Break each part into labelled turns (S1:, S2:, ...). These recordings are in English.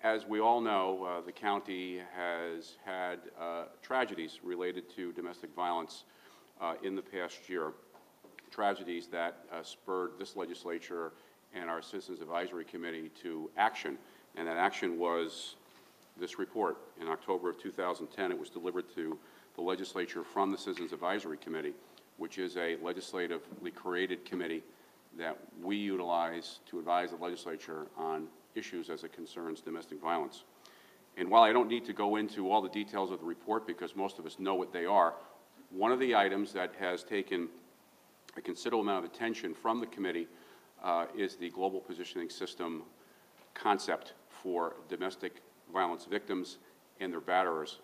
S1: As we all know, the county has had tragedies related to domestic violence in the past year, tragedies that spurred this legislature and our Citizens Advisory Committee to action, and that action was this report. In October of 2010, it was delivered to the legislature from the Citizens Advisory Committee, which is a legislatively created committee that we utilize to advise the legislature on issues as it concerns domestic violence. And while I don't need to go into all the details of the report because most of us know what they are, one of the items that has taken a considerable amount of attention from the committee is the global positioning system concept for domestic violence victims and their batterers.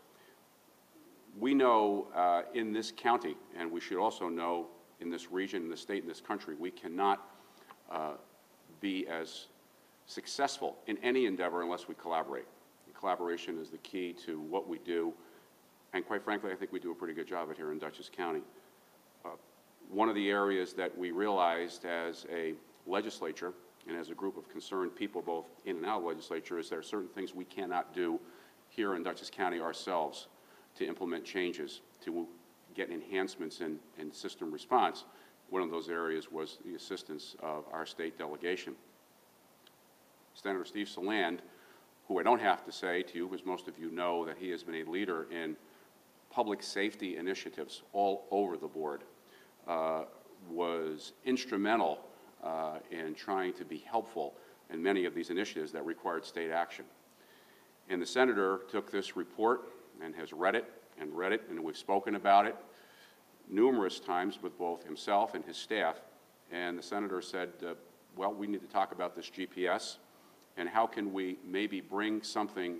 S1: We know in this county, and we should also know in this region, in this state, in this country, we cannot be as successful in any endeavor unless we collaborate. And collaboration is the key to what we do, and quite frankly, I think we do a pretty good job of it here in Dutchess County. One of the areas that we realized as a legislature and as a group of concerned people both in and out of the legislature is there are certain things we cannot do here in Dutchess County ourselves to implement changes, to get enhancements in system response. One of those areas was the assistance of our state delegation. Senator Steve Saland, who I don't have to say to you, because most of you know that he has been a leader in public safety initiatives all over the board, was instrumental in trying to be helpful in many of these initiatives that required state action. And the senator took this report and has read it, and we've spoken about it numerous times with both himself and his staff. And the senator said, well, we need to talk about this GPS, and how can we maybe bring something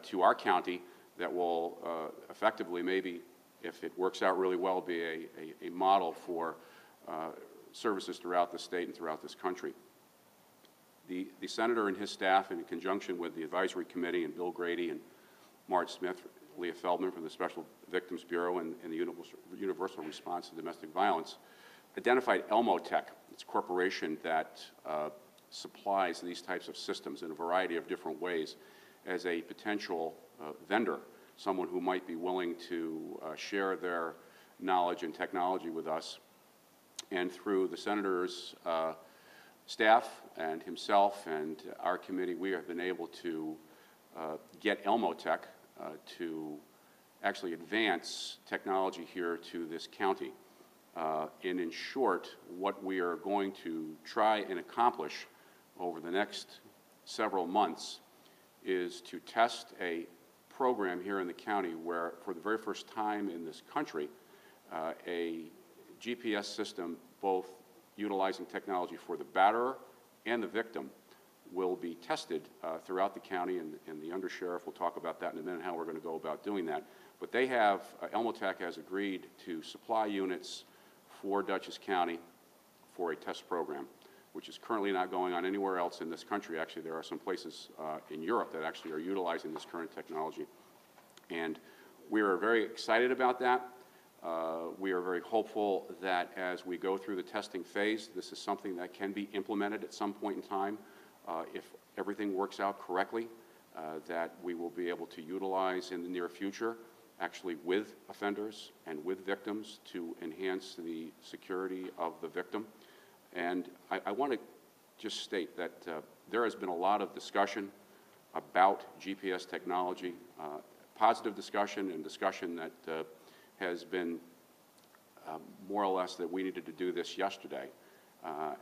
S1: to our county that will effectively, maybe, if it works out really well, be a model for services throughout the state and throughout this country. The senator and his staff, in conjunction with the advisory committee and Bill Grady and Marge Smith, Leah Feldman from the Special Victims Bureau and the Universal Response to Domestic Violence, identified Elmotech. It's a corporation that supplies these types of systems in a variety of different ways as a potential vendor, someone who might be willing to share their knowledge and technology with us. And through the senator's staff and himself and our committee, we have been able to get Elmotech to actually advance technology here to this county. And in short, what we are going to try and accomplish over the next several months is to test a program here in the county where, for the very first time in this country, a GPS system, both utilizing technology for the batterer and the victim, will be tested throughout the county, and the undersheriff will talk about that in a minute, how we're going to go about doing that. But they have, Elmotech has agreed to supply units for Dutchess County for a test program, which is currently not going on anywhere else in this country. Actually, there are some places in Europe that actually are utilizing this current technology. And we are very excited about that. We are very hopeful that as we go through the testing phase, this is something that can be implemented at some point in time. If everything works out correctly, that we will be able to utilize in the near future, actually with offenders and with victims, to enhance the security of the victim. And I want to just state that there has been a lot of discussion about GPS technology, positive discussion and discussion that has been more or less that we needed to do this yesterday.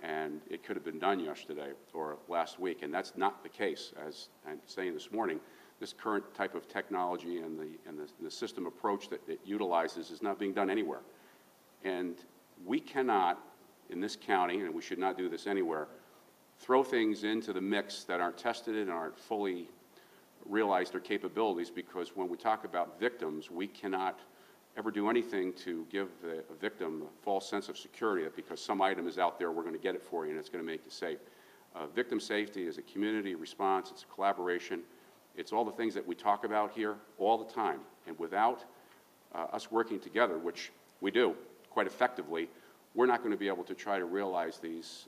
S1: And it could have been done yesterday or last week, and that's not the case. As I'm saying this morning, this current type of technology and the system approach that it utilizes is not being done anywhere. And we cannot, in this county, and we should not do this anywhere, throw things into the mix that aren't tested and aren't fully realize their capabilities, because when we talk about victims, we cannot ever do anything to give the victim a false sense of security that because some item is out there, we're going to get it for you and it's going to make you safe. Victim safety is a community response, it's a collaboration, it's all the things that we talk about here all the time. And without us working together, which we do quite effectively, we're not going to be able to try to realize these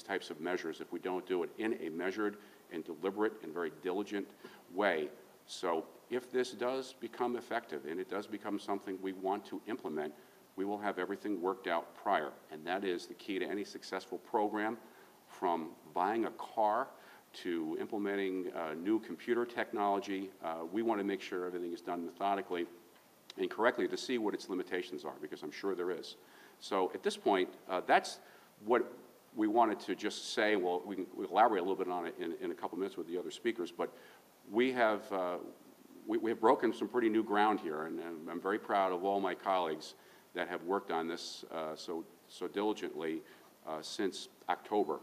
S1: types of measures if we don't do it in a measured and deliberate and very diligent way. So if this does become effective and it does become something we want to implement, we will have everything worked out prior. And that is the key to any successful program, from buying a car to implementing new computer technology. We want to make sure everything is done methodically and correctly to see what its limitations are, because I'm sure there is. So at this point, that's what we wanted to just say. Well, we'll elaborate a little bit on it in a couple minutes with the other speakers, but we have broken some pretty new ground here, and I'm very proud of all my colleagues that have worked on this so diligently since October.